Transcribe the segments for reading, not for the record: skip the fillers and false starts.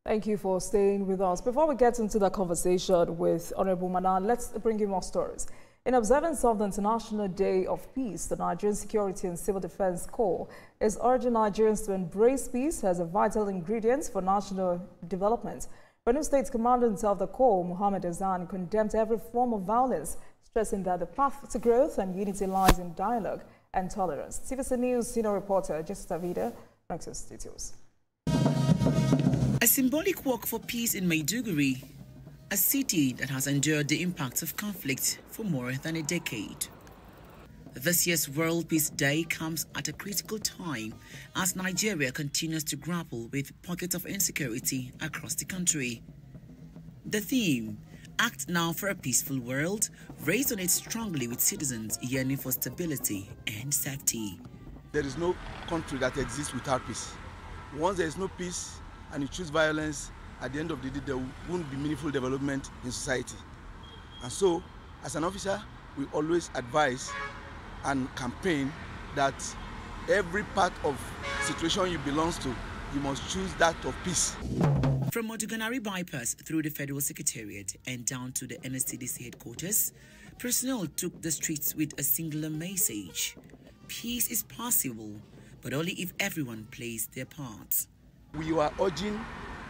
Thank you for staying with us. Before we get into the conversation with Honorable Manan, let's bring you more stories. In observance of the International Day of Peace, the Nigerian Security and Civil Defense Corps is urging Nigerians to embrace peace as a vital ingredient for national development. Benue State Commandant of the Corps, Muhammad Azan, condemned every form of violence, stressing that the path to growth and unity lies in dialogue and tolerance. TVC News senior reporter Jessica Vida brings us details. A symbolic walk for peace in Maiduguri, a city that has endured the impacts of conflict for more than a decade. This year's World Peace Day comes at a critical time as Nigeria continues to grapple with pockets of insecurity across the country. The theme, Act Now for a Peaceful World, resonates strongly with citizens yearning for stability and safety. There is no country that exists without peace. Once there is no peace and you choose violence, at the end of the day, there won't be meaningful development in society. And so, as an officer, we always advise and campaign that every part of situation you belong to, you must choose that of peace. From Moduganari bypass through the Federal Secretariat and down to the NSCDC headquarters, personnel took the streets with a singular message. Peace is possible, but only if everyone plays their parts. We are urging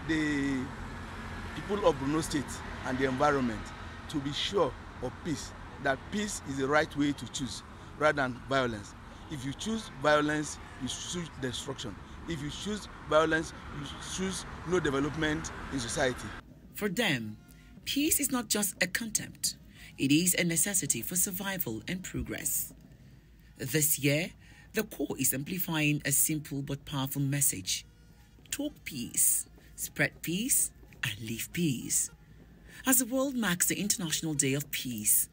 the people of Benue State and the environment to be sure of peace, that peace is the right way to choose rather than violence. If you choose violence, you choose destruction. If you choose violence, you choose no development in society. For them, peace is not just a concept, it is a necessity for survival and progress. This year, the Corps is amplifying a simple but powerful message. Talk peace, spread peace, and live peace. As the world marks the International Day of Peace,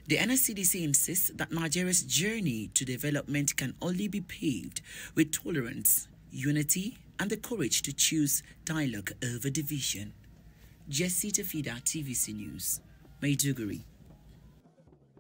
the NSCDC insists that Nigeria's journey to development can only be paved with tolerance, unity, and the courage to choose dialogue over division. Jessica Vida, TVC News, Maiduguri.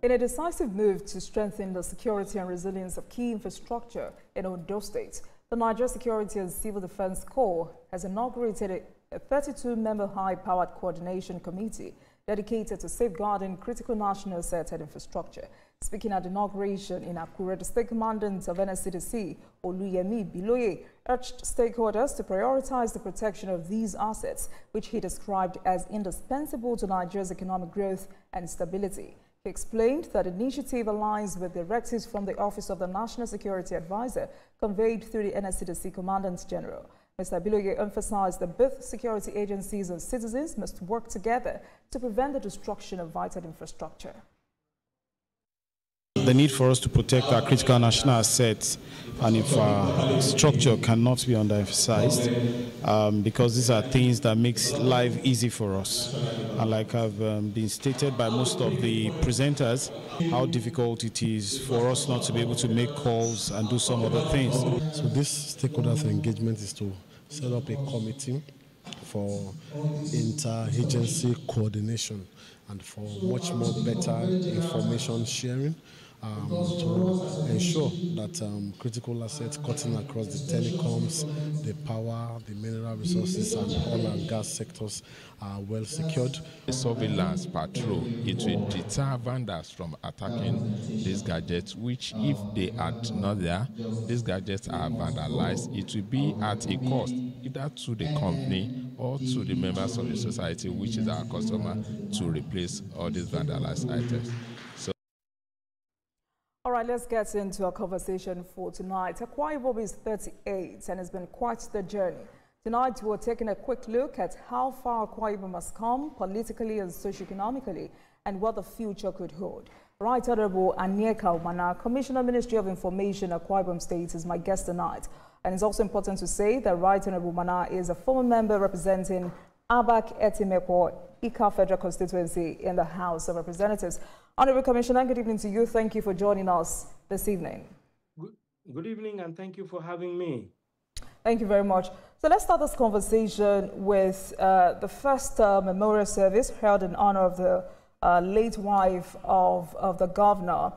In a decisive move to strengthen the security and resilience of key infrastructure in Ondo State, the Nigeria Security and Civil Defense Corps has inaugurated a 32-member high-powered coordination committee dedicated to safeguarding critical national assets and infrastructure. Speaking at the inauguration in Akure, the State Commandant of NSCDC, Oluyemi Biloye, urged stakeholders to prioritize the protection of these assets, which he described as indispensable to Nigeria's economic growth and stability. He explained that the initiative aligns with directives from the Office of the National Security Advisor conveyed through the NSCDC Commandant General. Mr. Biloye emphasized that both security agencies and citizens must work together to prevent the destruction of vital infrastructure. The need for us to protect our critical national assets and infrastructure cannot be underemphasized because these are things that makes life easy for us. And like I've been stated by most of the presenters, how difficult it is for us not to be able to make calls and do some other things. So this stakeholders engagement is to set up a committee for inter-agency coordination and for much more better information sharing to ensure that critical assets cutting across the telecoms, the power, the mineral resources and oil and gas sectors are well secured. The surveillance patrol, it will deter vandals from attacking these gadgets, which if they are not there, these gadgets are vandalized. It will be at a cost either to the company or to the members of the society, which is our customer, to replace all these vandalized items. All right, let's get into our conversation for tonight. Akwa Ibom is 38 and has been quite the journey. Tonight, we're taking a quick look at how far Akwa Ibom has come politically and socio-economically and what the future could hold. Right Honorable Anyeka Umana, Commissioner, Ministry of Information, Akwa Ibom State, is my guest tonight. And it's also important to say that Right Honorable Umana is a former member representing Abak Etimepo, Ika Federal Constituency in the House of Representatives. Honorable Commissioner, good evening to you. Thank you for joining us this evening. Good evening, and thank you for having me. Thank you very much. So let's start this conversation with the first memorial service held in honor of the late wife of the governor.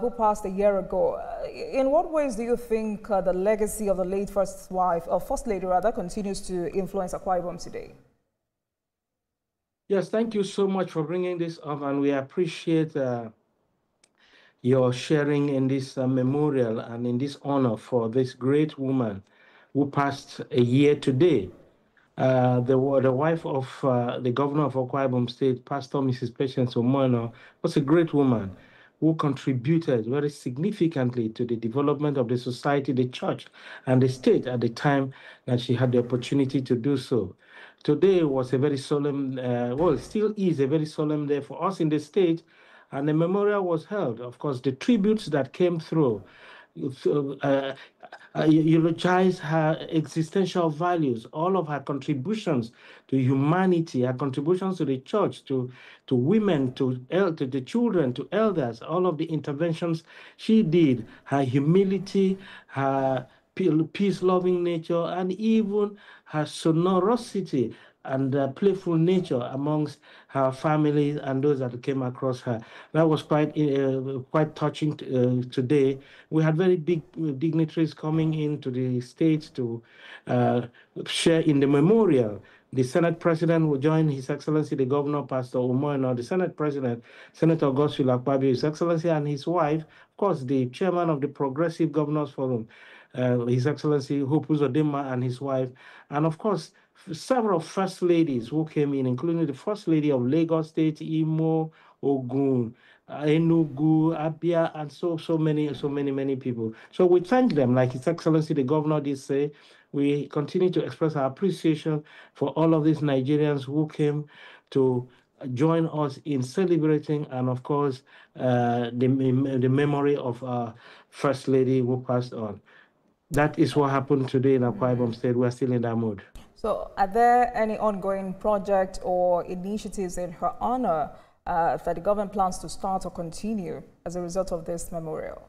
who passed a year ago. In what ways do you think the legacy of the late first wife, or first lady rather, continues to influence Akwa Ibom today? Yes, thank you so much for bringing this up, and we appreciate your sharing in this memorial and in this honor for this great woman who passed a year today. The wife of the governor of Akwa Ibom State, Pastor Mrs. Patience Omono, was a great woman who contributed very significantly to the development of the society, the church, and the state at the time that she had the opportunity to do so. Today was a very solemn, well, it still is a very solemn day for us in the state, and a memorial was held. Of course, the tributes that came through eulogize her existential values, all of her contributions to humanity, her contributions to the church, to women, to the children, to elders, all of the interventions she did, her humility, her peace-loving nature, and even her sonorosity and playful nature amongst her family and those that came across her. That was quite touching today. We had very big dignitaries coming into the state to share in the memorial. The Senate President will join His Excellency the Governor, Pastor Umoino, the Senate President, Senator Godswill Akpabio, His Excellency, and his wife, of course, the Chairman of the Progressive Governors Forum, His Excellency Hope Uzodinma and his wife, and of course, several first ladies who came in, including the First Lady of Lagos State, Imo, Ogun, Enugu, Abia, and so many people. So we thank them, like His Excellency the Governor did say. We continue to express our appreciation for all of these Nigerians who came to join us in celebrating, and of course, the memory of our First Lady who passed on. That is what happened today in Akwa Ibom State. We're still in that mood. So are there any ongoing projects or initiatives in her honor that the government plans to start or continue as a result of this memorial?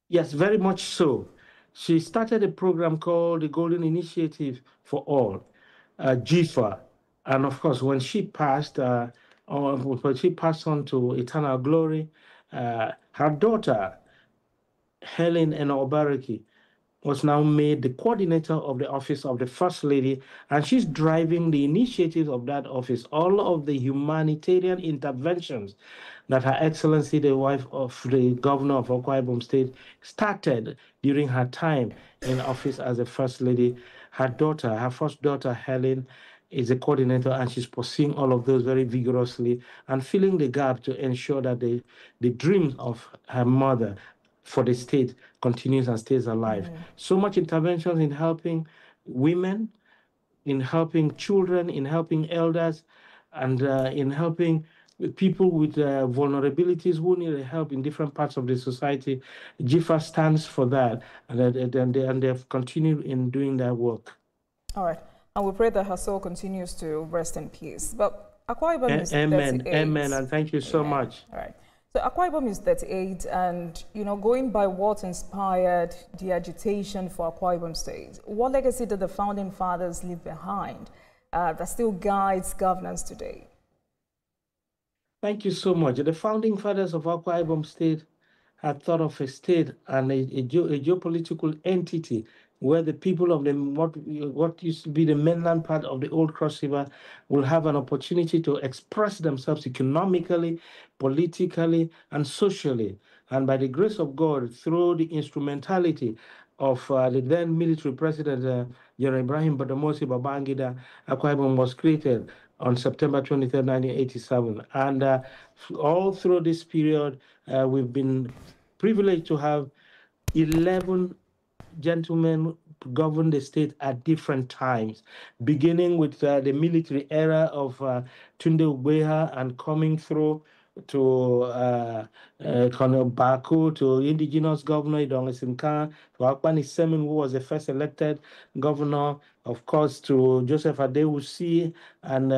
Yes, very much so. She started a program called the Golden Initiative for All, GIFA. And of course, when she passed on to eternal glory, her daughter, Helen Enobaraki, was now made the coordinator of the office of the First Lady, and she's driving the initiatives of that office, all of the humanitarian interventions that Her Excellency, the wife of the governor of Akwa Ibom State, started during her time in office as the First Lady. Her daughter, her first daughter, Helen, is a coordinator, and she's pursuing all of those very vigorously and filling the gap to ensure that the dreams of her mother for the state continues and stays alive. So much interventions in helping women, in helping children, in helping elders, and in helping people with vulnerabilities who need help in different parts of the society. GIFA stands for that, and they've continued in doing that work. All right. And we pray that her soul continues to rest in peace. But Akwa Ibom is 38. Amen, and thank you so much. All right. So Akwa Ibom is 38, and going by what inspired the agitation for Akwa Ibom State, what legacy did the founding fathers leave behind that still guides governance today? Thank you so much. The founding fathers of Akwa Ibom State had thought of a state and a geopolitical entity where the people of what used to be the mainland part of the old Cross River will have an opportunity to express themselves economically, politically, and socially. And by the grace of God, through the instrumentality of the then military president, General Ibrahim Badamasi Babangida, Akwa Ibom was created on September 23, 1987. And all through this period, we've been privileged to have 11 gentlemen govern the state at different times, beginning with the military era of Tunde Ubeha and coming through to Colonel Baku, to indigenous governor Idong Khan, to Akpani Semin, who was the first elected governor, of course, to Joseph Adewusi and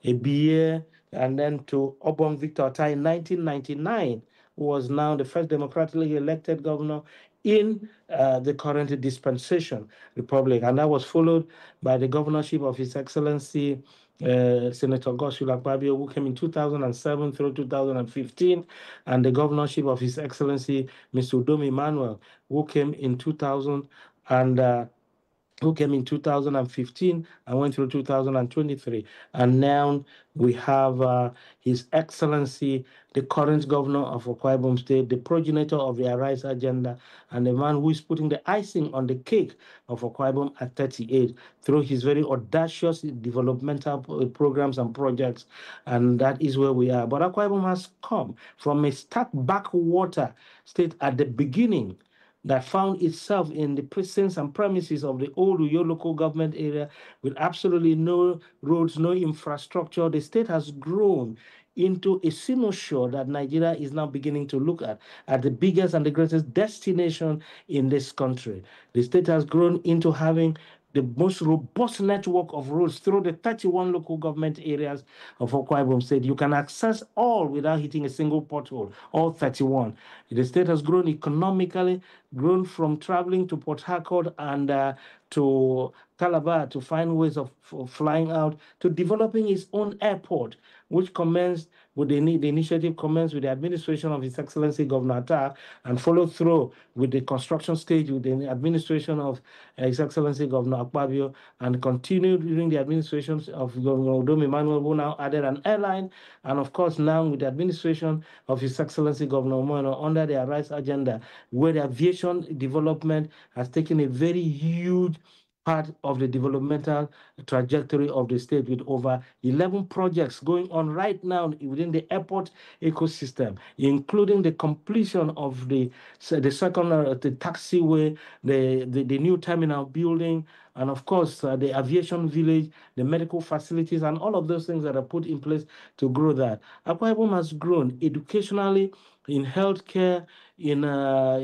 Ebiye, and then to Obong Victor Otai in 1999, who was now the first democratically elected governor in the current dispensation republic. And that was followed by the governorship of His Excellency Senator Godswill Akpabio, who came in 2007 through 2015, and the governorship of His Excellency Mr. Udom Emmanuel, who came in 2015 and went through 2023. And now we have His Excellency, the current governor of Akwa Ibom State, the progenitor of the Arise agenda, and the man who is putting the icing on the cake of Akwa Ibom at 38 through his very audacious developmental programs and projects. And that is where we are. But Akwa Ibom has come from a stark backwater state at the beginning that found itself in the precincts and premises of the old Uyo local government area with absolutely no roads, no infrastructure. The state has grown into a cynosure that Nigeria is now beginning to look at the biggest and the greatest destination in this country. The state has grown into having the most robust network of roads through the 31 local government areas of Akwa Ibom State. You can access all without hitting a single pothole, all 31. The state has grown economically, grown from traveling to Port Harcourt and to Calabar to find ways of flying out, to developing its own airport, which commenced with the initiative commenced with the administration of His Excellency Governor Atta and followed through with the construction stage with the administration of His Excellency Governor Akpabio, and continued during the administration of Governor Udom Emmanuel, who now added an airline, and of course now with the administration of His Excellency Governor Omono under the Arise agenda, where the aviation development has taken a very huge part of the developmental trajectory of the state, with over 11 projects going on right now within the airport ecosystem, including the completion of the second the taxiway, the new terminal building, and of course the aviation village, the medical facilities, and all of those things that are put in place to grow that. Akwa Ibom has grown educationally, in healthcare, in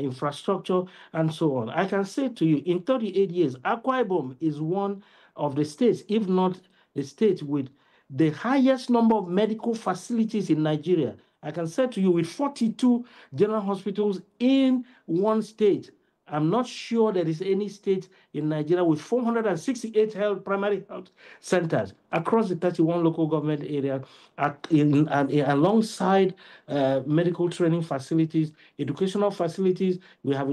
infrastructure, and so on. I can say to you, in 38 years, Akwa Ibom is one of the states, if not the state, with the highest number of medical facilities in Nigeria. I can say to you, with 42 general hospitals in one state. I'm not sure there is any state in Nigeria with 468 primary health centers across the 31 local government areas, alongside medical training facilities, educational facilities. We have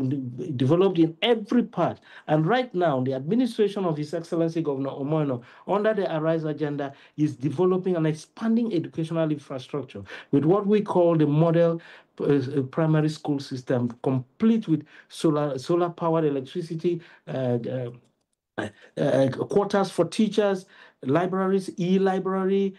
developed in every part. And right now, the administration of His Excellency Governor Omono, under the Arise agenda, is developing and expanding educational infrastructure with what we call the model primary school system, complete with solar-powered electricity, quarters for teachers, libraries, e-library,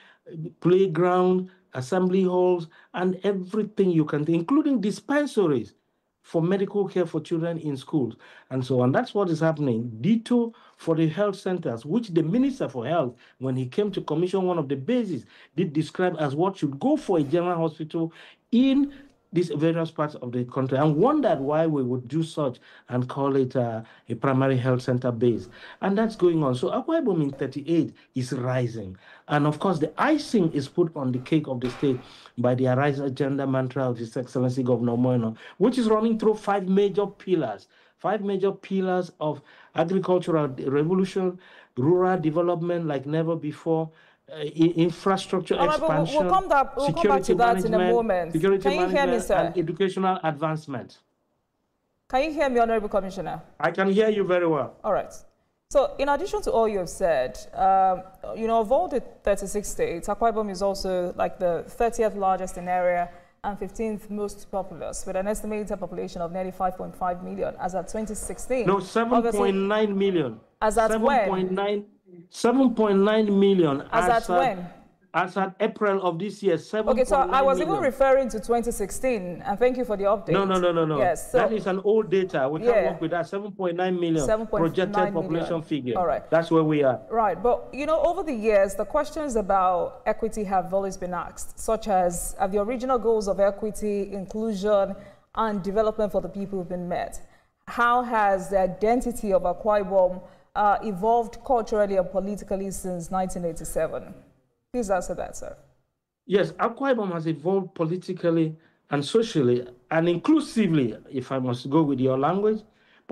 playground, assembly halls, and everything you can think, including dispensaries for medical care for children in schools, and so on. That's what is happening. Ditto for the health centers, which the Minister for Health, when he came to commission one of the bases, did describe as what should go for a general hospital in these various parts of the country, and wondered why we would do such and call it a primary health center base. And that's going on. So Akwa Ibom in 38 is rising. And of course, the icing is put on the cake of the state by the Arise agenda mantra of His Excellency Governor Moeno, which is running through 5 major pillars. 5 major pillars of agricultural revolution, rural development like never before, infrastructure expansion, we'll come back to that in a moment. Can you hear me, sir? And educational advancement. Can you hear me, Honorable Commissioner? I can hear you very well. All right. So in addition to all you have said, you know, of all the 36 states, Akwa Ibom is also like the 30th largest in area and 15th most populous, with an estimated population of nearly 5.5 million as at 2016. No, 7.9 million. As at when? 7.9 million. As at when? As at April of this year, 7.9 Okay, so I was million. even referring to 2016, and thank you for the update. No. Yes, so that is an old data. We can't work with that. 7.9 million projected population figure. All right. That's where we are. Right, but you know, over the years, the questions about equity have always been asked, such as, have the original goals of equity, inclusion, and development for the people been met? How has the identity of Akwa Ibom evolved culturally and politically since 1987? Please answer that, sir. Yes, Akwa Ibom has evolved politically and socially and inclusively, if I must go with your language,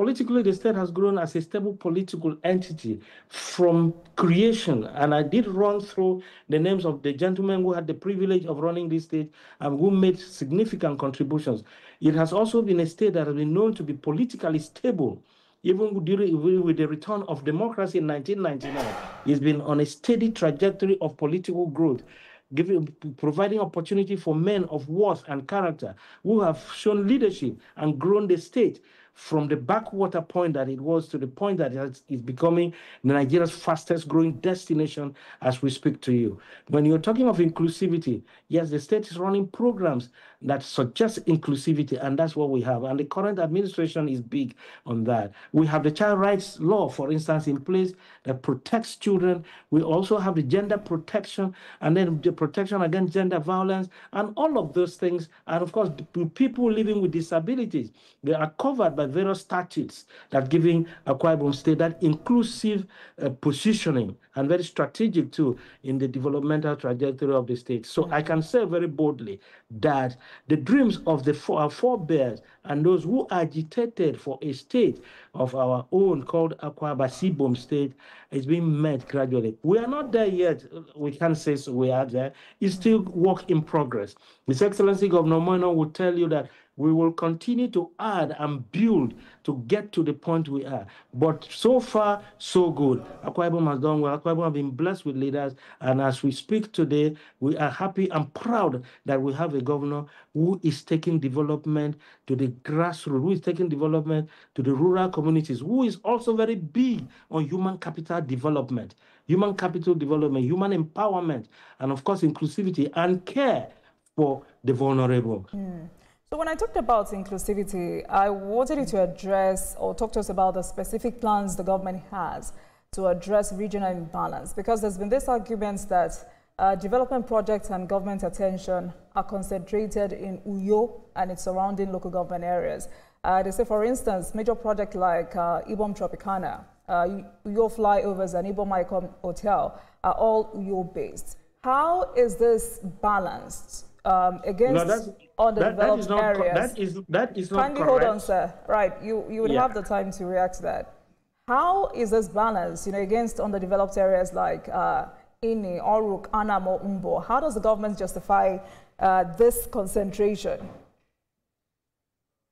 Politically, the state has grown as a stable political entity from creation. And I did run through the names of the gentlemen who had the privilege of running this state and who made significant contributions. It has also been a state that has been known to be politically stable. Even with the return of democracy in 1999, it's been on a steady trajectory of political growth, providing opportunity for men of worth and character who have shown leadership and grown the state from the backwater point that it was to the point that it is becoming Nigeria's fastest growing destination as we speak to you. When you're talking of inclusivity, yes, the state is running programs that suggest inclusivity, and that's what we have. And the current administration is big on that. We have the child rights law, for instance, in place that protects children. We also have the gender protection, and then the protection against gender violence, and all of those things. And of course, people living with disabilities, they are covered by various statutes that giving Akwa Ibom State that inclusive positioning, and very strategic too in the developmental trajectory of the state. So I can say very boldly that the dreams of our forebears and those who agitated for a state of our own called Akwa Ibom State is being met gradually. We are not there yet. We can't say so we are there. It's still work in progress. His Excellency Governor Moino will tell you that we will continue to add and build to get to the point we are. But so far, so good. Akwa Ibom has done well. Akwa Ibom have been blessed with leaders. And as we speak today, we are happy and proud that we have a governor who is taking development to the grassroots, who is taking development to the rural communities, who is also very big on human capital development, human empowerment, and of course, inclusivity and care for the vulnerable. So when I talked about inclusivity, I wanted you to address or talk to us about the specific plans the government has to address regional imbalance, because there's been this argument that development projects and government attention are concentrated in Uyo and its surrounding local government areas. They say, for instance, major projects like Ibom Tropicana, Uyo flyovers and Ibom Icon Hotel are all Uyo-based. How is this balanced against underdeveloped areas? That is not Kindly correct. hold on, sir. Right, you would have the time to react to that. How is this balanced, against underdeveloped areas like Ini, Oruk, Anamo, Umbo? How does the government justify this concentration?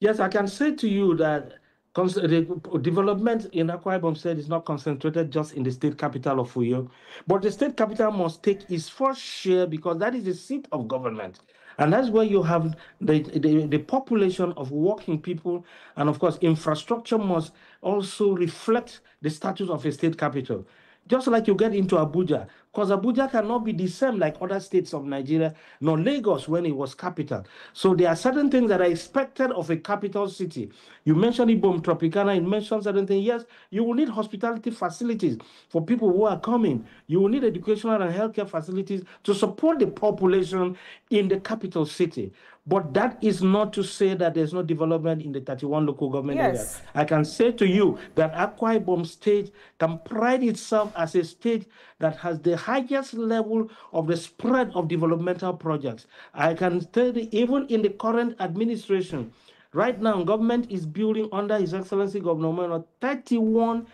Yes, I can say to you that the development in Akwa Ibom State is not concentrated just in the state capital of Uyo, but the state capital must take its first share because that is the seat of government. And that's where you have the population of working people. And of course, infrastructure must also reflect the status of a state capital. Just like you get into Abuja, because Abuja cannot be the same like other states of Nigeria, nor Lagos when it was capital. So there are certain things that are expected of a capital city. You mentioned Ibom Tropicana, you mentioned certain things. Yes, you will need hospitality facilities for people who are coming. You will need educational and healthcare facilities to support the population in the capital city. But that is not to say that there's no development in the 31 local government areas. I can say to you that Akwa Ibom State can pride itself as a state that has the highest level of the spread of developmental projects. I can tell you, even in the current administration, right now, government is building under His Excellency Governor Moino 31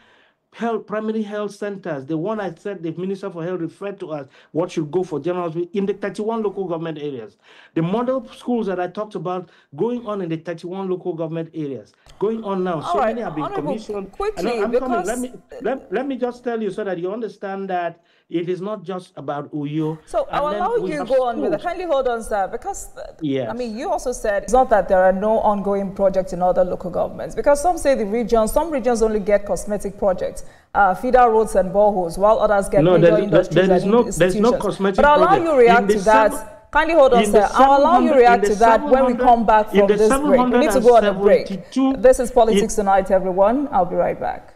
primary health centers. The one I said the Minister for Health referred to as what should go for general in the 31 local government areas. The model schools that I talked about going on in the 31 local government areas. Going on now. So many have been commissioned. Quickly, let me just tell you so that you understand that it is not just about Uyo. So I'll allow you to go on with it. Kindly hold on, sir, because I mean, you also said it's not that there are no ongoing projects in other local governments, because some say some regions only get cosmetic projects, feeder roads and boreholes, while others get major industries and institutions. There's no cosmetic But I'll allow you to react to that. Kindly hold on, sir. I'll allow you to react to that when we come back from this break. We need to go on a break. This is Politics Tonight, everyone. I'll be right back.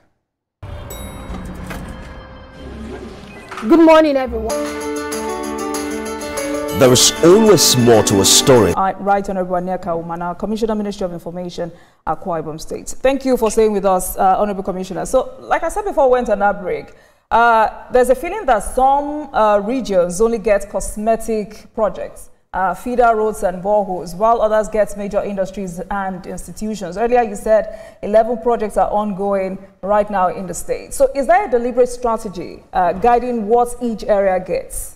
Good morning, everyone. There is always more to a story. Right Honorable Anyeka Umana, Commissioner, Ministry of Information, Akwa Ibom State. Thank you for staying with us, Honorable Commissioner. So, like I said before we went on that break, there's a feeling that some regions only get cosmetic projects, feeder roads and boreholes, while others get major industries and institutions. Earlier you said 11 projects are ongoing right now in the state. So is there a deliberate strategy guiding what each area gets?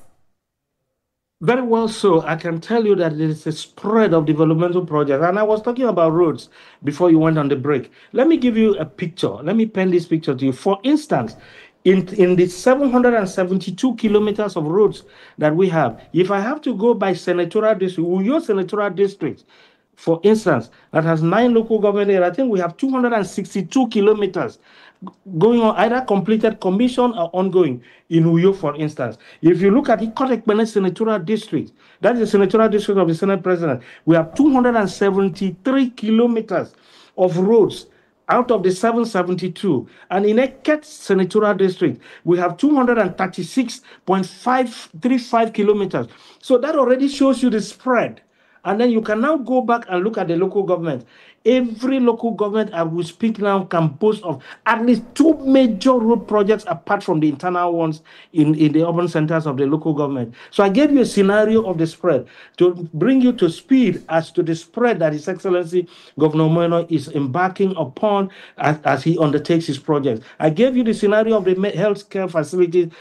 Very well so. I can tell you that there is a spread of developmental projects. And I was talking about roads before you went on the break. Let me give you a picture. Let me pen this picture to you. For instance, in the 772 kilometers of roads that we have, if I have to go by senatorial district, Uyo senatorial district, for instance, that has 9 local government areas, I think we have 262 kilometers going on, either completed, commission, or ongoing in Uyo, for instance. If you look at the Kotekpene senatorial district, that is the senatorial district of the Senate President, we have 273 kilometers of roads out of the 772. And in Eket senatorial district, we have 236.535 kilometers. So that already shows you the spread. And then you can now go back and look at the local government. Every local government I will speak now can boast of at least 2 major road projects apart from the internal ones in the urban centers of the local government. So I gave you a scenario of the spread to bring you to speed as to the spread that His Excellency Governor Moeno is embarking upon as he undertakes his projects. I gave you the scenario of the healthcare facilities.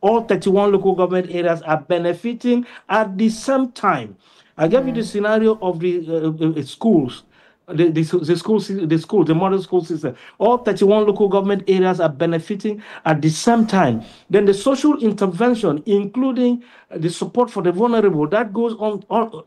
All 31 local government areas are benefiting at the same time. I gave you the scenario of the schools, the model school system. All 31 local government areas are benefiting at the same time. Then the social intervention, including the support for the vulnerable, that goes on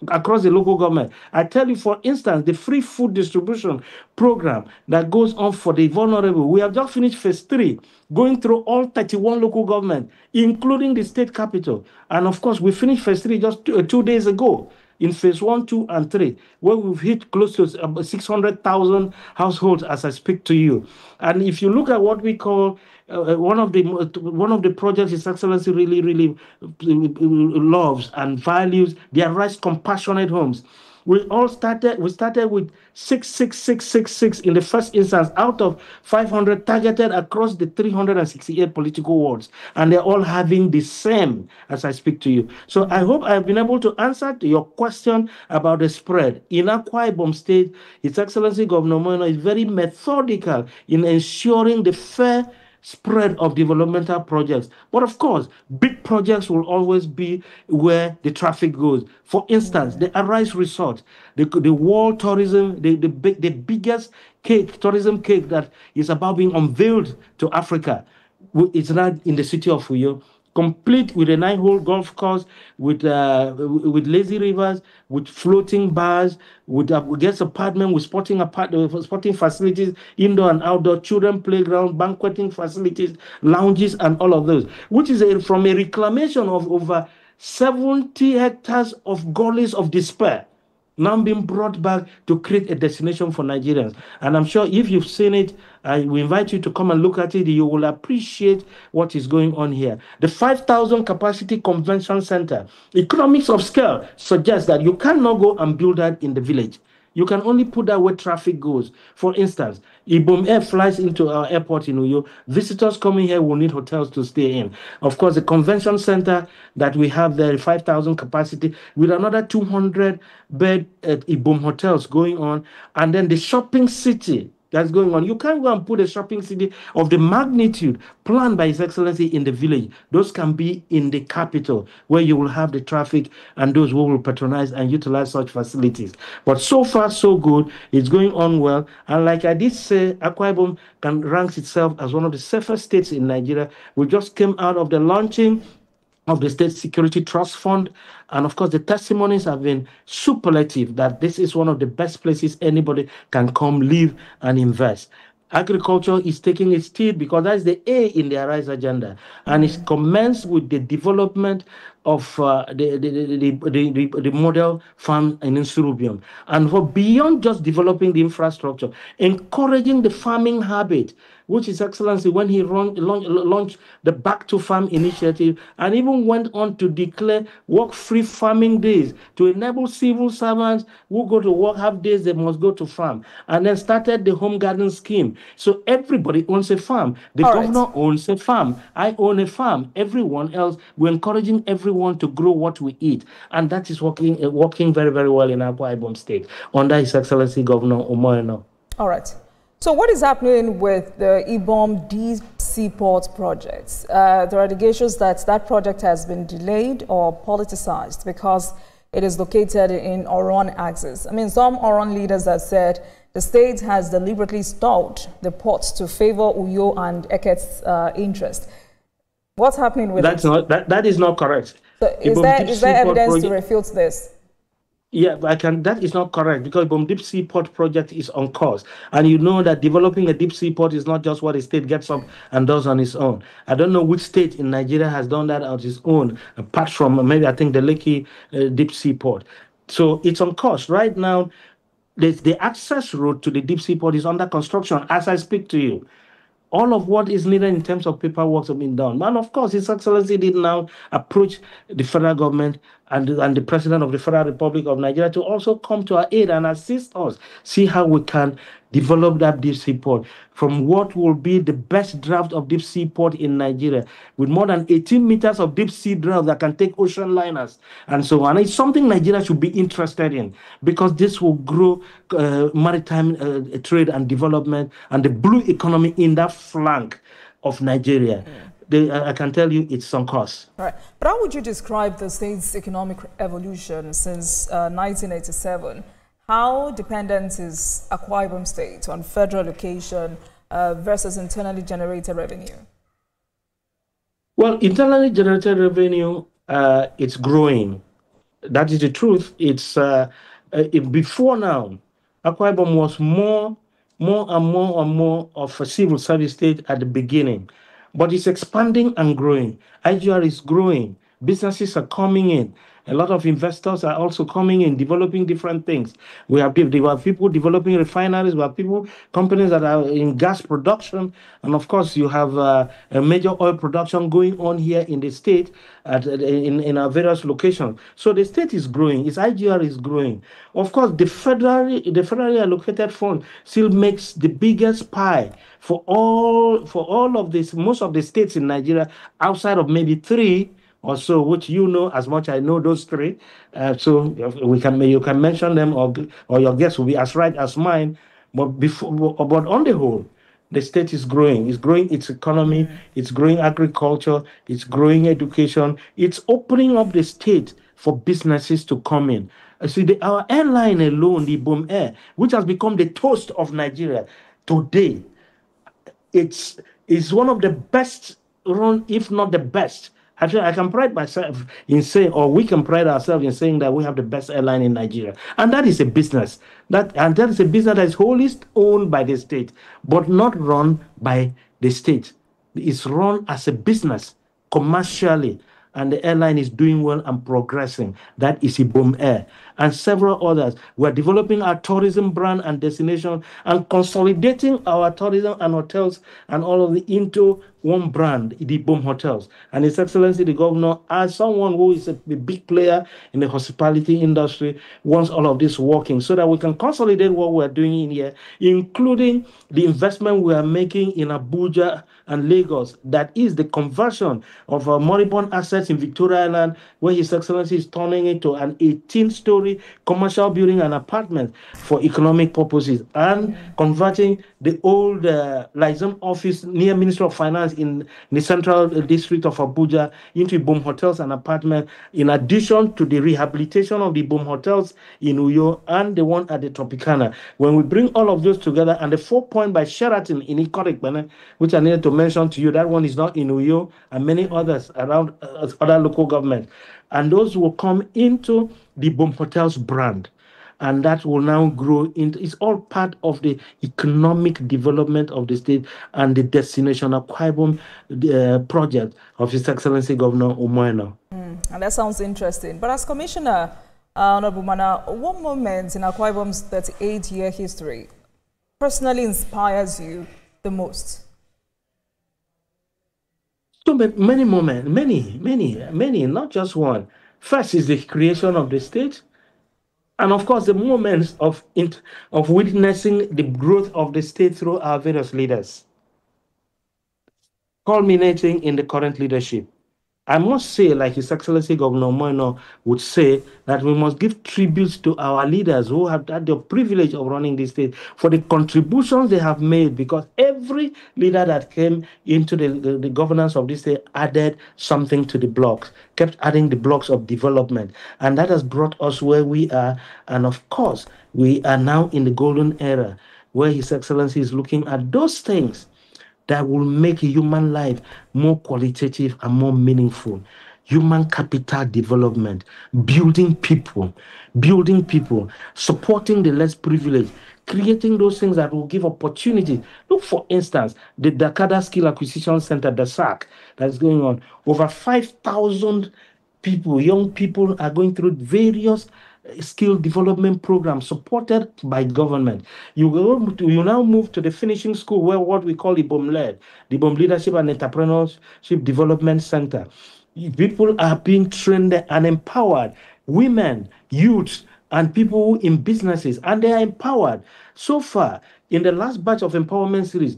across the local government. I tell you, for instance, the free food distribution program that goes on for the vulnerable. We have just finished phase 3, going through all 31 local government, including the state capital. And of course, we finished phase 3 just 2 days ago. In phase 1, 2, and 3, where we've hit close to 600,000 households as I speak to you. And if you look at what we call one of the projects His Excellency really loves and values, the Arise Compassionate Homes. We started with 66666 in the first instance out of 500 targeted across the 368 political wards, and they're all having the same as I speak to you. So I hope I've been able to answer to your question about the spread. In Akwa Ibom State, His Excellency Governor Moeno is very methodical in ensuring the fair spread of developmental projects. But of course, big projects will always be where the traffic goes. For instance, the Arise Resort, the world tourism, the biggest tourism cake that is about being unveiled to Africa. It's not in the city of Uyo. Complete with a 9-hole golf course, with lazy rivers, with floating bars, with guest apartment, with sporting facilities, indoor and outdoor, children playground, banqueting facilities, lounges, and all of those, which is from a reclamation of over 70 hectares of gullies of despair, now being brought back to create a destination for Nigerians. And I'm sure if you've seen it, we invite you to come and look at it. You will appreciate what is going on here. The 5,000 capacity convention center, economics of scale suggests that you cannot go and build that in the village. You can only put that where traffic goes. For instance, Ibom Air flies into our airport in Uyo. Visitors coming here will need hotels to stay in. Of course, the convention center that we have there, 5,000 capacity, with another 200-bed Ibom hotels going on. And then the shopping city that's going on. You can't go and put a shopping city of the magnitude planned by His Excellency in the village. Those can be in the capital, where you will have the traffic and those who will patronize and utilize such facilities. But so far, so good. It's going on well. And like I did say, Akwa Ibom ranks itself as one of the safest states in Nigeria. We just came out of the launching of the State Security Trust Fund. And of course, the testimonies have been superlative that this is one of the best places anybody can come, live, and invest. Agriculture is taking its teeth because that's the A in the Arise agenda. And it's commenced with the development of the model farm in Insurubium. And for beyond just developing the infrastructure, encouraging the farming habit, which His Excellency, when he launched the Back to Farm initiative, and even went on to declare work-free farming days to enable civil servants who go to work half days, they must go to farm. And then started the home garden scheme, So everybody owns a farm. The governor owns a farm. I own a farm. Everyone else, we're encouraging everyone to grow what we eat. And that is working very, very well in Akwa Ibom State under His Excellency Governor Omoyeno. All right. So what is happening with the Ibom Deep Seaport project? There are allegations that that project has been delayed or politicized because it is located in Oron axis. I mean, some Oron leaders have said the state has deliberately stalled the port to favor Uyo and Eket's interest. What's happening with that is not correct. So is there evidence to refute this? Yeah, that is not correct, because Ibom Deep Seaport project is on course. And you know that developing a deep seaport is not just what a state gets up and does on its own. I don't know which state in Nigeria has done that on its own, apart from maybe I think the Lekki Deep Seaport. So it's on course. Right now, the access road to the deep seaport is under construction as I speak to you. All of what is needed in terms of paperwork has been done. And of course, His Excellency did now approach the federal government and the President of the Federal Republic of Nigeria to also come to our aid and assist us, see how we can develop that deep sea port from what will be the best draft of deep sea port in Nigeria, with more than 18 meters of deep sea draft that can take ocean liners and so on. It's something Nigeria should be interested in, because this will grow maritime trade and development and the blue economy in that flank of Nigeria. I can tell you it's on course. All right. But how would you describe the state's economic evolution since 1987? How dependent is Akwa Ibom State on federal allocation versus internally generated revenue? Well, internally generated revenue, it's growing. That is the truth. It's before now, Akwa Ibom was more and more of a civil service state at the beginning, but it's expanding and growing. IGR is growing. Businesses are coming in. A lot of investors are also coming in, developing different things. We have people developing refineries. We have companies that are in gas production. And of course, you have a major oil production going on here in the state in our various locations. So the state is growing. Its IGR is growing. Of course, the federally allocated fund still makes the biggest pie for all of this, most of the states in Nigeria, outside of maybe 3 or so, which you know as much as I know those 3. So you can mention them, or your guess will be as right as mine. But on the whole, the state is growing. It's growing its economy. It's growing agriculture. It's growing education. It's opening up the state for businesses to come in. See, our airline alone, the Ibom Air, which has become the toast of Nigeria today, it's one of the best run, if not the best. Actually, I can pride myself in saying, or we can pride ourselves in saying that we have the best airline in Nigeria. And that is a business. That is a business that is wholly owned by the state, but not run by the state. It's run as a business commercially, and the airline is doing well and progressing. That is Ibom Air. And several others. We're developing our tourism brand and destination and consolidating our tourism and hotels and all of the into one brand, the Ibom Hotels. And His Excellency the Governor, as someone who is a big player in the hospitality industry, wants all of this working so that we can consolidate what we're doing in here, including the investment we are making in Abuja and Lagos. That is the conversion of our moribund assets in Victoria Island, where His Excellency is turning it to an 18-story commercial building and apartment for economic purposes, and converting the old Lyzum office near Ministry of Finance in the central district of Abuja into Ibom Hotels and apartments, in addition to the rehabilitation of the Ibom Hotels in Uyo and the one at the Tropicana. When we bring all of those together, and the 4 Point by Sheraton in Ikorik, which I needed to mention to you, that one is not in Uyo, and many others around other local governments. And those will come into the Ibom Hotels brand. And that will now grow into, it's all part of the economic development of the state and the destination of Akwa Ibom project of His Excellency Governor Omoyeno. And that sounds interesting. But as Commissioner, Honorable Mana, what moment in Akwa Ibom's 38-year history personally inspires you the most? So many moments, many, not just one. First is the creation of the state. And of course, the moments of witnessing the growth of the state through our various leaders, culminating in the current leadership. I must say, like His Excellency Governor Moino would say, that we must give tributes to our leaders who have had the privilege of running this state for the contributions they have made, because every leader that came into the governance of this state added something to the blocks, kept adding the blocks of development. And that has brought us where we are. And of course, we are now in the golden era where His Excellency is looking at those things that will make human life more qualitative and more meaningful. Human capital development, building people, supporting the less privileged, creating those things that will give opportunity. Look, for instance, the Dakada Skill Acquisition Center, the SAC, that's going on. Over 5,000 people, young people, are going through various skill development program supported by government. You now move to the finishing school, where what we call Ibom LED, the Ibom Leadership and Entrepreneurship Development Center. People are being trained and empowered, women, youths, and people in businesses, and they are empowered. So far, in the last batch of empowerment series,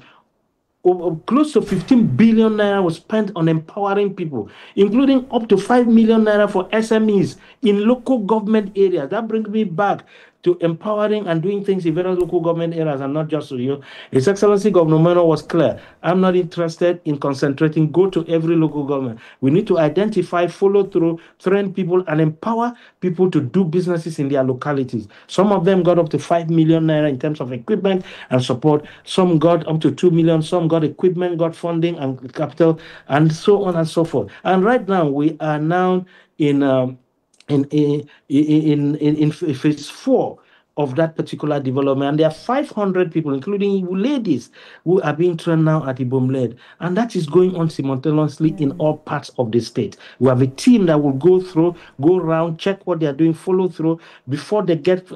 close to 15 billion naira was spent on empowering people, including up to 5 million naira for SMEs in local government areas. That brings me back to empowering and doing things in various local government areas, and not just to you. His Excellency Governor Meno was clear. I'm not interested in concentrating, go to every local government. We need to identify, follow through, train people, and empower people to do businesses in their localities. Some of them got up to 5 million naira in terms of equipment and support. Some got up to 2 million. Some got equipment, got funding and capital, and so on and so forth. And right now, we are now in phase 4 of that particular development. And there are 500 people, including ladies, who are being trained now at Ibom LED. And that is going on simultaneously in all parts of the state. We have a team that will go around, check what they are doing, follow through. Before they get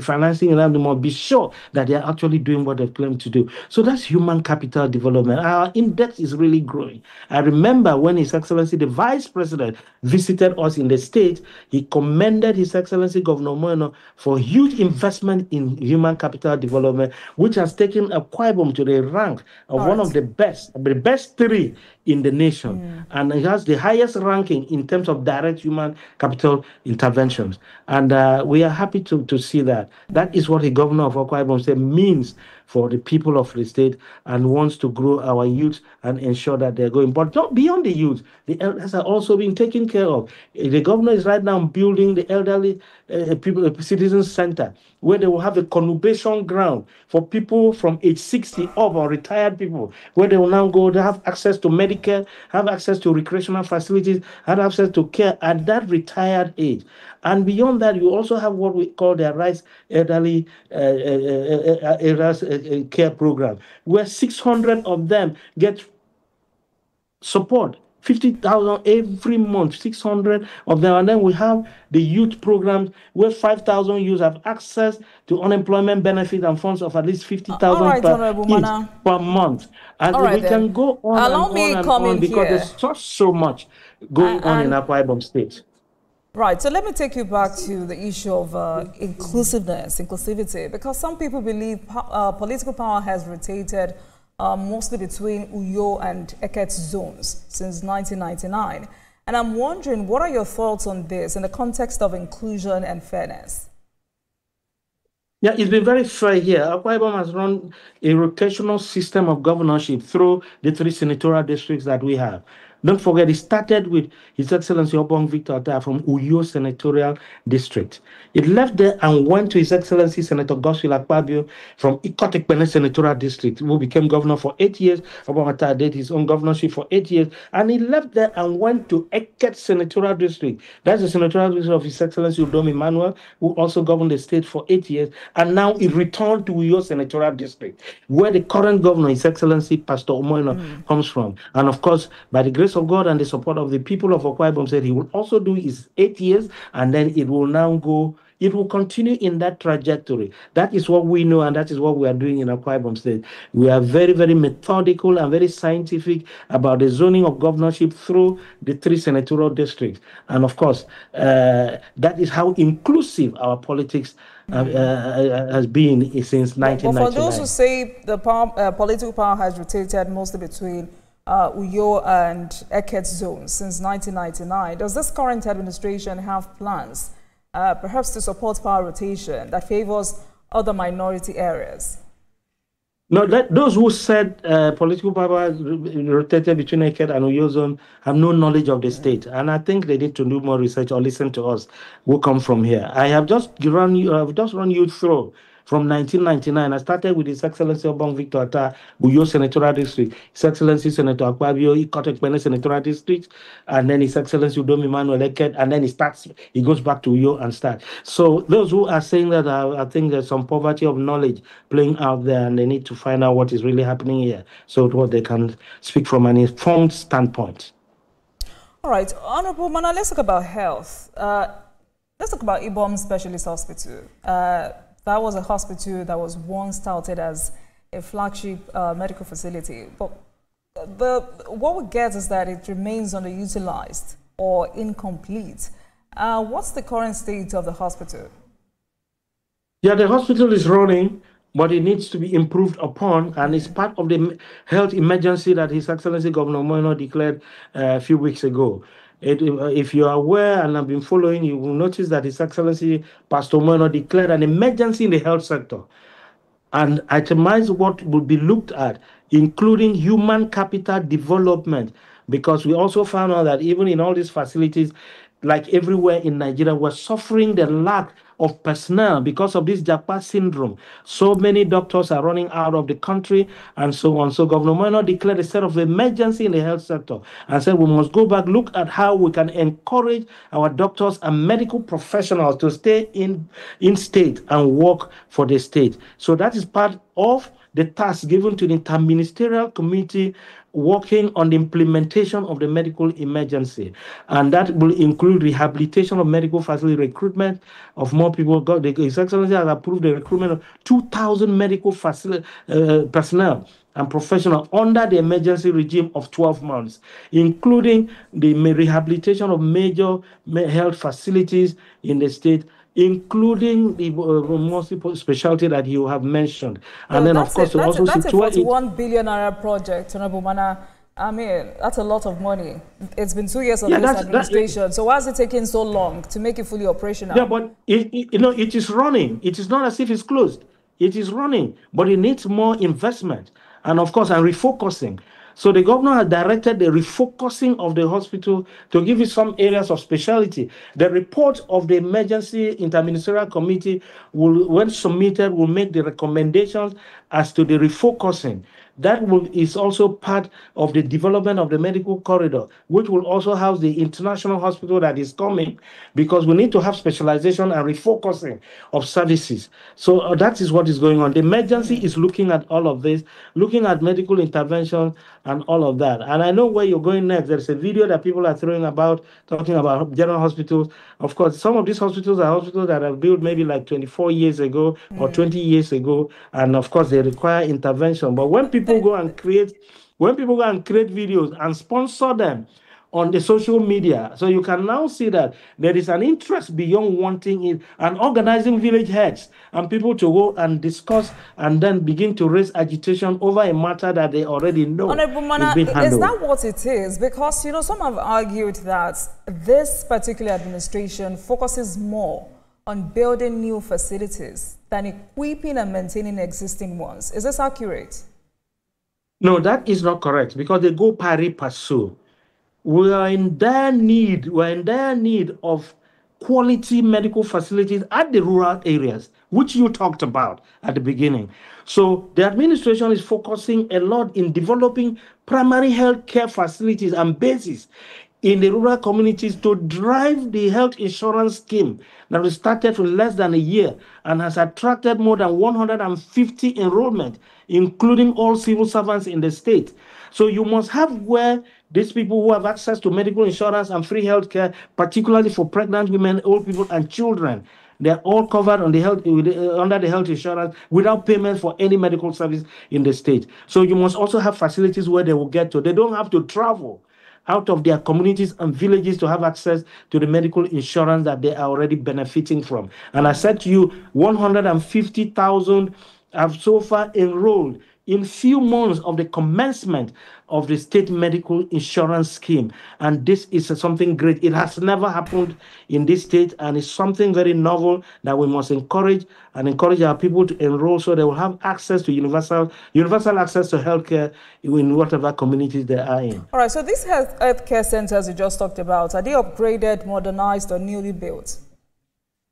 financing around them, or be sure that they are actually doing what they claim to do. So that's human capital development. Our index is really growing. I remember when His Excellency, the Vice President, visited us in the state, he commended His Excellency Governor Moeno for huge investment in human capital development, which has taken Akwa Ibom to the rank of one of the best 3 in the nation. And it has the highest ranking in terms of direct human capital interventions. And we are happy to see that. That is what the governor of Akwa Ibom said means for the people of the state, and wants to grow our youth and ensure that they're going. But not beyond the youth, the elders are also being taken care of. The governor is right now building the elderly citizens center, where they will have a conurbation ground for people from age 60 up, or retired people, where they will now go to have access to Medicare, have access to recreational facilities, have access to care at that retired age. And beyond that, you also have what we call the Rice Elderly Care Program, where 600 of them get support, 50,000 every month, 600 of them. And then we have the youth programs, where 5,000 youths have access to unemployment benefit and funds of at least 50,000 per month. And we can go on and on because there's so much going on in Akwa Ibom State. Right, so let me take you back to the issue of inclusivity, because some people believe political power has rotated mostly between Uyo and Eket zones since 1999. And I'm wondering, what are your thoughts on this in the context of inclusion and fairness? Yeah, it's been very fair here. Akwa Ibom has run a rotational system of governorship through the 3 senatorial districts that we have. Don't forget, it started with His Excellency Obong Victor Ataya from Uyo Senatorial District. It left there and went to His Excellency Senator Godswill Akpabio from Ikotekpene Senatorial District, who became governor for 8 years. Obong Ataya did his own governorship for 8 years. And he left there and went to Eket Senatorial District. That's the Senatorial District of His Excellency Udom Emmanuel, who also governed the state for 8 years. And now he returned to Uyo Senatorial District, where the current governor, His Excellency Pastor Omoino, comes from. And of course, by the grace of God and the support of the people of Akwa Ibom, said he will also do his 8 years, and then it will now go it will continue in that trajectory. That is what we know, and that is what we are doing in Akwa Ibom State. We are very, very methodical and very scientific about the zoning of governorship through the 3 senatorial districts. And of course, that is how inclusive our politics has been since 1999. But for those who say the political power has rotated mostly between Uyo and Eket zones since 1999, does this current administration have plans perhaps to support power rotation that favors other minority areas? No, those who said political power rotated between Eket and Uyo zone have no knowledge of the state, and I think they need to do more research or listen to us who come from here. I have just run you through. From 1999, I started with His Excellency Obong Victor Atta, Uyo Senatorial District, His Excellency Senator Akwa Ibom, Ikotekpene Senatorial District, and then His Excellency Udom Emmanuel Eket, and then he goes back to Uyo and starts. So those who are saying that, I think there's some poverty of knowledge playing out there, and they need to find out what is really happening here, so what they can speak from an informed standpoint. All right, Honorable Mana, let's talk about health. Let's talk about Ibom Specialist Hospital. That was a hospital that was once touted as a flagship medical facility. But what we get is that it remains underutilized or incomplete. What's the current state of the hospital? Yeah, the hospital is running, but it needs to be improved upon, and it's part of the health emergency that His Excellency Governor Moino declared a few weeks ago. If you are aware and have been following, you will notice that His Excellency Pastor Moino declared an emergency in the health sector and itemized what will be looked at, including human capital development, because we also found out that even in all these facilities, like everywhere in Nigeria, we're suffering the lack of personnel because of this Japa syndrome. So many doctors are running out of the country and so on. So Governor Moino declared a state of emergency in the health sector and said we must go back, look at how we can encourage our doctors and medical professionals to stay in state and work for the state. So that is part of the task given to the interministerial committee working on the implementation of the medical emergency. And that will include rehabilitation of medical facility, recruitment of more people. His Excellency has approved the recruitment of 2,000 medical personnel and professionals under the emergency regime of 12 months, including the rehabilitation of major health facilities in the state, including the multiple specialty that you have mentioned. And then, of course, that's a 41 billion naira project, Honorable Mana. I mean, that's a lot of money. It's been 2 years of this administration. So why is it taking so long to make it fully operational? Yeah, but it is running. It is not as if it's closed. It is running, but it needs more investment and, of course, and refocusing. So the governor has directed the refocusing of the hospital to give it some areas of specialty. The report of the emergency interministerial committee will, when submitted, will make the recommendations as to the refocusing. That is also part of the development of the medical corridor, which will also house the international hospital that is coming, because we need to have specialization and refocusing of services. So that is what is going on. The emergency is looking at all of this, looking at medical intervention and all of that. And I know where you're going next. There's a video that people are throwing about, talking about general hospitals. Of course, some of these hospitals are hospitals that are built maybe like 24 years ago or 20 years ago. And of course, they require intervention. But when people go and create videos and sponsor them on the social media, so you can now see that there is an interest beyond wanting it and organizing village heads and people to go and discuss and then begin to raise agitation over a matter that they already know. Honorable Mana, is that what it is? Because, you know, some have argued that this particular administration focuses more on building new facilities than equipping and maintaining existing ones. Is this accurate? No, that is not correct, because they go pari passu. We are in dire need. We're in dire need of quality medical facilities at the rural areas, which you talked about at the beginning. So the administration is focusing a lot in developing primary health care facilities and bases in the rural communities to drive the health insurance scheme that was started for less than a year and has attracted more than 150 enrollment, including all civil servants in the state. So you must have where these people who have access to medical insurance and free health care, particularly for pregnant women, old people, and children, They're all covered on the health under the health insurance without payment for any medical service in the state. So you must also have facilities where they will get to. They don't have to travel out of their communities and villages to have access to the medical insurance that they are already benefiting from. And I said to you, 150,000 have so far enrolled in few months of the commencement of the state medical insurance scheme. And this is something great. It has never happened in this state, and it's something very novel that we must encourage our people to enroll so they will have access to universal access to healthcare in whatever communities they are in. All right, so these healthcare centers you just talked about, are they upgraded, modernized, or newly built?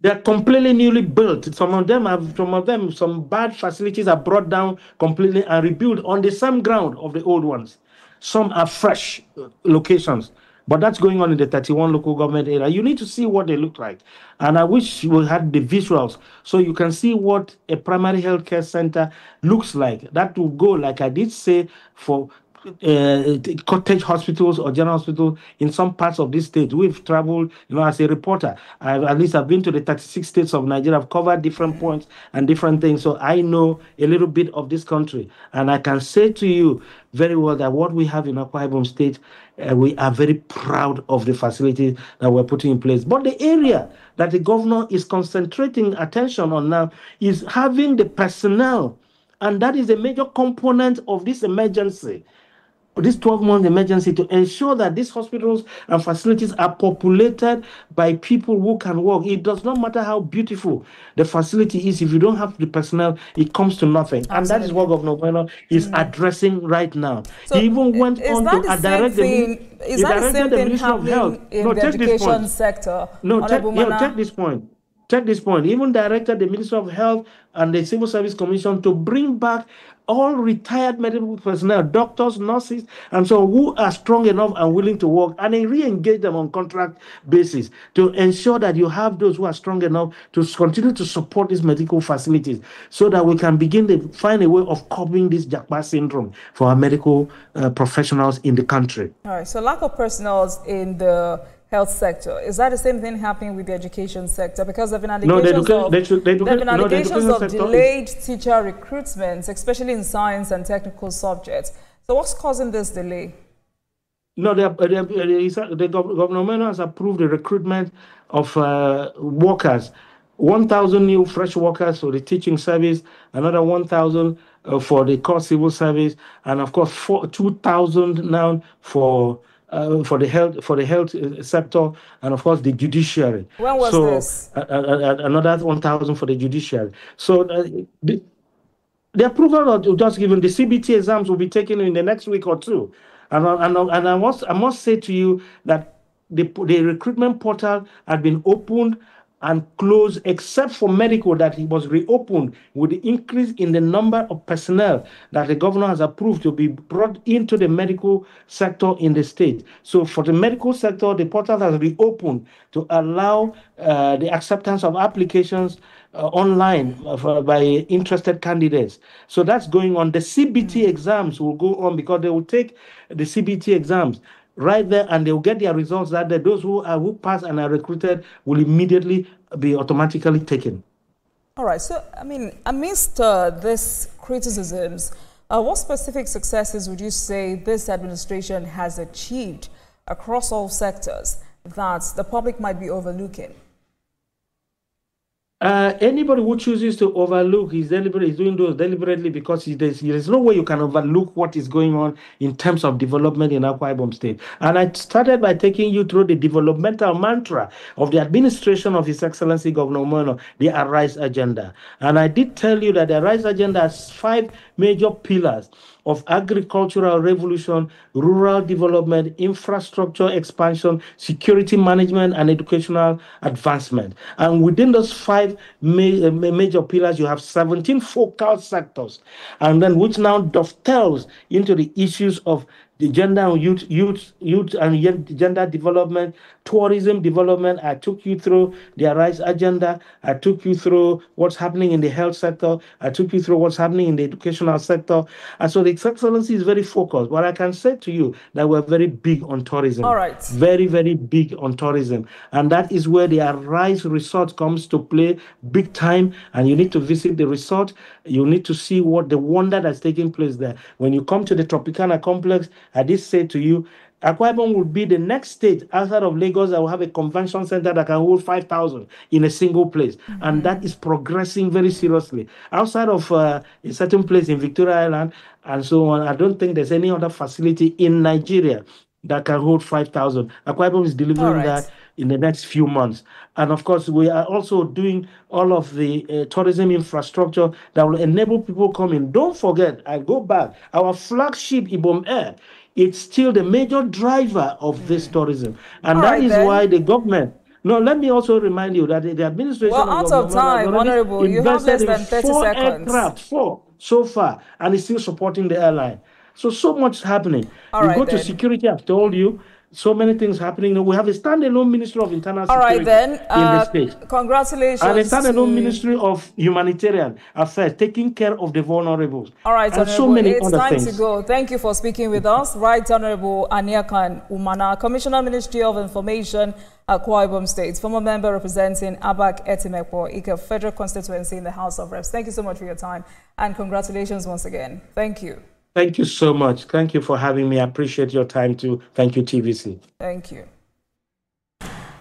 They're completely newly built. Some bad facilities are brought down completely and rebuilt on the same ground of the old ones. Some are fresh locations, but that's going on in the 31 local government area. You need to see what they look like. And I wish we had the visuals so you can see what a primary healthcare center looks like. That will go, like I did say, for cottage hospitals or general hospitals in some parts of this state. We've traveled, as a reporter. I've been to the 36 states of Nigeria. I've covered different points and different things. So I know a little bit of this country. And I can say to you very well that what we have in Akwa Ibom State, we are very proud of the facilities that we're putting in place. But the area that the governor is concentrating attention on now is having the personnel. And that is a major component of this emergency. This 12-month emergency, to ensure that these hospitals and facilities are populated by people who can work. It does not matter how beautiful the facility is. If you don't have the personnel, it comes to nothing. Absolutely. And that is what Governor Bueno is addressing right now. So he even went on to direct the Ministry of Health. In the education sector? No, take this point. Take this point. He even directed the Ministry of Health and the Civil Service Commission to bring back all retired medical personnel, doctors, nurses, and so who are strong enough and willing to work, and then re-engage them on contract basis to ensure that you have those who are strong enough to continue to support these medical facilities so that we can begin to find a way of curbing this Japa syndrome for our medical professionals in the country. All right, so lack of personnel in the health sector, is that the same thing happening with the education sector? Because there have been allegations of delayed teacher recruitment, especially in science and technical subjects. So what's causing this delay? No, the government has approved the recruitment of workers, 1,000 new fresh workers for the teaching service, another 1,000 for the core civil service, and of course 2,000 now for the health sector, and of course the judiciary. When was this? Another 1,000 for the judiciary. So the approval of just given, the CBT exams will be taken in the next week or two, and I must say to you that the recruitment portal had been opened and closed, except for medical, that it was reopened with the increase in the number of personnel that the governor has approved to be brought into the medical sector in the state. So for the medical sector, the portal has reopened to allow the acceptance of applications online by interested candidates. So that's going on. The CBT exams will go on because they will take the CBT exams right there, and they'll get their results that those who pass and are recruited will immediately be automatically taken. All right. So, I mean, amidst these criticisms, what specific successes would you say this administration has achieved across all sectors that the public might be overlooking? Anybody who chooses to overlook is doing those deliberately, because there's no way you can overlook what is going on in terms of development in Akwa Ibom State. And I started by taking you through the developmental mantra of the administration of His Excellency Governor Mono, the Arise Agenda. And I did tell you that the Arise Agenda has 5 major pillars of agricultural revolution, rural development, infrastructure expansion, security management, and educational advancement. And within those 5 major pillars, you have 17 focal sectors, and then which now dovetails into the issues of the gender and youth and gender development, tourism development. I took you through their rights agenda. I took you through what's happening in the health sector. I took you through what's happening in the educational sector. And so the Excellency is very focused. But I can say to you that we're very big on tourism. All right. Very, very big on tourism. And that is where the Arise Resort comes to play big time. And you need to visit the resort. You need to see what the wonder that's taking place there. When you come to the Tropicana complex, I did say to you, Akwa Ibom will be the next state outside of Lagos that will have a convention center that can hold 5,000 in a single place. And that is progressing very seriously. Outside of a certain place in Victoria Island and so on, I don't think there's any other facility in Nigeria that can hold 5,000. Akwa Ibom is delivering that in the next few months. And of course, we are also doing all of the tourism infrastructure that will enable people coming. Don't forget, I go back, our flagship Ibom Air, it's still the major driver of this tourism. And that is why the government, no, let me also remind you that the administration out of time, Honorable, you have less than 30 seconds. Four so far, and it's still supporting the airline. So much happening. You go to security, I've told you, so many things happening. We have a standalone Ministry of Internal Security in the state. Congratulations. And a standalone Ministry of Humanitarian Affairs, taking care of the vulnerables. All right, and so many other things. It's time to go. Thank you for speaking with us. Right, Honorable Aniakan Umana, Commissioner, Ministry of Information, Akwa Ibom State, former member representing Abak Etimekwo, Ike Federal Constituency in the House of Reps. Thank you so much for your time, and congratulations once again. Thank you. Thank you so much. Thank you for having me. I appreciate your time too. Thank you, TVC. Thank you.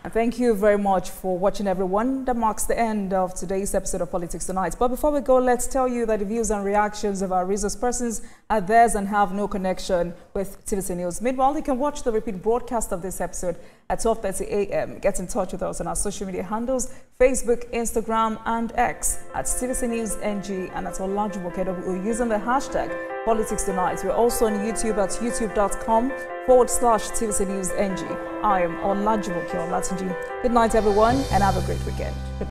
And thank you very much for watching, everyone. That marks the end of today's episode of Politics Tonight. But before we go, let's tell you that the views and reactions of our resource persons are theirs and have no connection with TVC News. Meanwhile, you can watch the repeat broadcast of this episode at 12:30 a.m. Get in touch with us on our social media handles, Facebook, Instagram, and X at TVC News NG and at Olajumo KW using the hashtag Politics Tonight. We're also on YouTube at youtube.com/TVC News NG. I am Olajumo Kyo Latinji. Good night, everyone, and have a great weekend. Goodbye.